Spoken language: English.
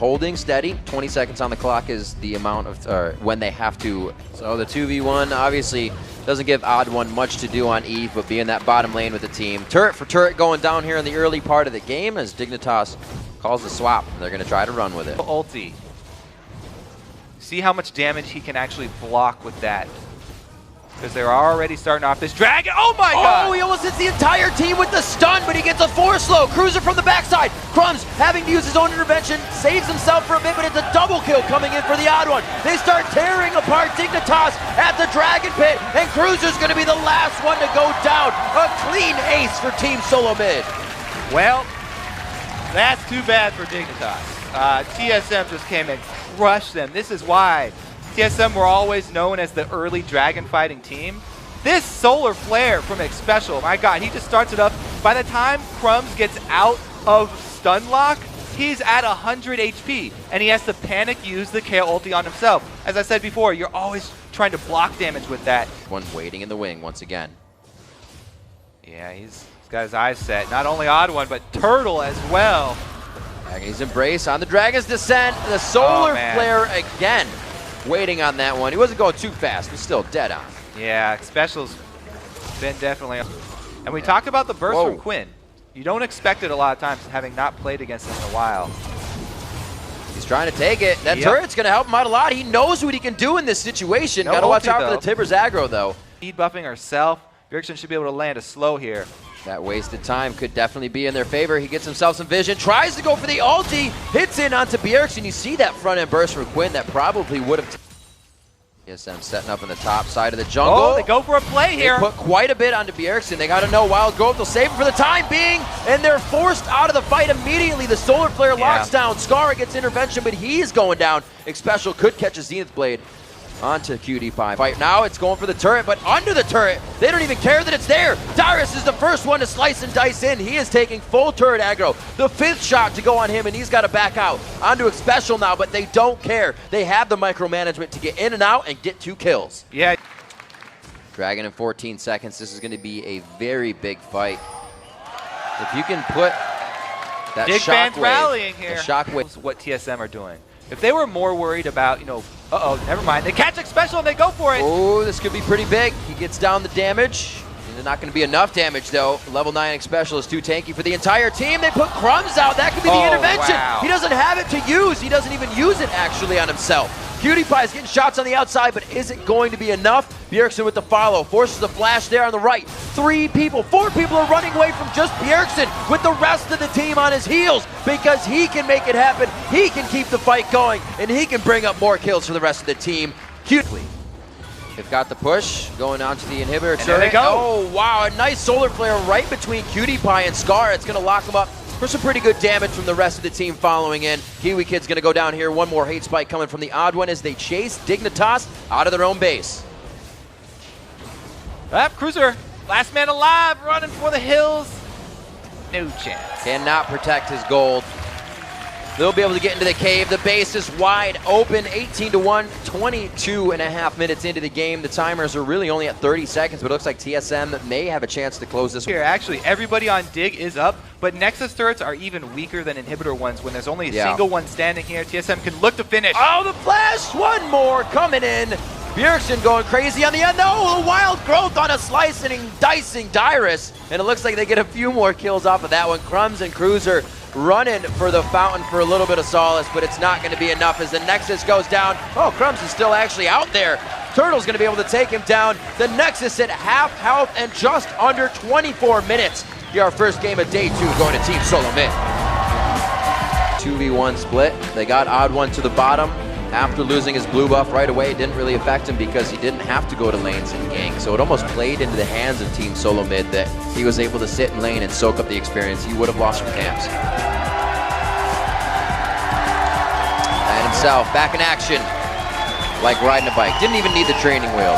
holding steady. 20 seconds on the clock is the amount of when they have to. So the 2v1 obviously doesn't give Odd One much to do on Eve, but being that bottom lane with the team. Turret for turret going down here in the early part of the game as Dignitas calls the swap. They're going to try to run with it. Ulti. See how much damage he can actually block with that. Because they're already starting off this dragon. Oh my god! Oh, he almost hits the entire team with the stun, but he gets a force slow. Cruiser from the backside. Crumbs having to use his own intervention, saves himself for a bit, but it's a double kill coming in for the Odd One. They start tearing apart Dignitas at the dragon pit, and Cruiser's going to be the last one to go down. A clean ace for Team Solo Mid. Well, that's too bad for Dignitas. TSM just came and crushed them. This is why TSM were always known as the early dragon fighting team. This solar flare from Xpecial, my god, he just starts it up. By the time Crumbs gets out of stun lock, he's at 100 HP, and he has to panic use the KO ulti on himself. As I said before, you're always trying to block damage with that. One waiting in the wing once again. Yeah, he's got his eyes set. Not only Odd One, but Turtle as well. Agony's Embrace on the Dragon's Descent. The solar flare again. Waiting on that one. He wasn't going too fast, but still dead on. Yeah, Xpecial's been definitely. And we talked about the burst from Quinn. You don't expect it a lot of times, having not played against him in a while. He's trying to take it. That turret's going to help him out a lot. He knows what he can do in this situation. Got to watch out for the Tibbers aggro, though. Speed buffing herself. Bjergsen should be able to land a slow here. That wasted time could definitely be in their favor. He gets himself some vision, tries to go for the ulti, hits in onto Bjergsen. You see that front end burst from Quinn that probably would have. TSM setting up in the top side of the jungle. Oh, they go for a play here. They put quite a bit onto Bjergsen. They got to know Wild Growth. They'll save him for the time being, and they're forced out of the fight immediately. The solar flare locks down. Scarra gets intervention, but he's going down. Xpecial could catch a Zenith Blade onto QT5. Fight now, it's going for the turret, but under the turret, they don't even care that it's there. Dyrus is the first one to slice and dice in. He is taking full turret aggro. The 5th shot to go on him, and he's got to back out. Onto Xpecial now, but they don't care. They have the micromanagement to get in and out and get 2 kills. Yeah. Dragon in 14 seconds. This is going to be a very big fight. If you can put that big fans rallying here. The shockwave. What TSM are doing. If they were more worried about, never mind. They catch Xpecial and they go for it. Oh, this could be pretty big. He gets down the damage. It's not going to be enough damage, though. Level 9 Xpecial is too tanky for the entire team. They put Crumbs out. That could be the intervention. Wow. He doesn't have it to use. He doesn't even use it, actually, on himself. QT5 is getting shots on the outside, but is it going to be enough? Bjergsen with the follow. Forces the flash there on the right. 4 people are running away from just Bjergsen with the rest of the team on his heels because he can make it happen. He can keep the fight going, and he can bring up more kills for the rest of the team. They've got the push going on to the inhibitor. And there they go. Oh, wow. A nice solar flare right between QT5 and Scarra. It's going to lock him up for some pretty good damage from the rest of the team following in. Kiwi Kid's going to go down here. One more hate spike coming from the Odd One as they chase Dignitas out of their own base. Cruiser, last man alive, running for the hills. No chance. Cannot protect his gold. They'll be able to get into the cave. The base is wide open, 18-1, 22.5 minutes into the game. The timers are really only at 30 seconds, but it looks like TSM may have a chance to close this. Here, actually, everybody on Dig is up, but Nexus turrets are even weaker than inhibitor ones when there's only a single one standing here. TSM can look to finish. Oh, the flash! One more coming in. Bjergsen going crazy on the end. No, a Wild Growth on a slicing and dicing Dyrus. And it looks like they get a few more kills off of that one. Crumbs and Cruiser running for the fountain for a little bit of solace, but it's not going to be enough as the Nexus goes down. Oh, Crumbs is still actually out there. Turtle's going to be able to take him down. The Nexus at half health and just under 24 minutes. Here, our first game of day 2 going to Team Solo Mid. 2v1 split. They got Odd One to the bottom. After losing his blue buff right away, it didn't really affect him because he didn't have to go to lanes and gank. So it almost played into the hands of Team Solo Mid that he was able to sit in lane and soak up the experience. He would have lost from camps. And himself back in action like riding a bike. Didn't even need the training wheels.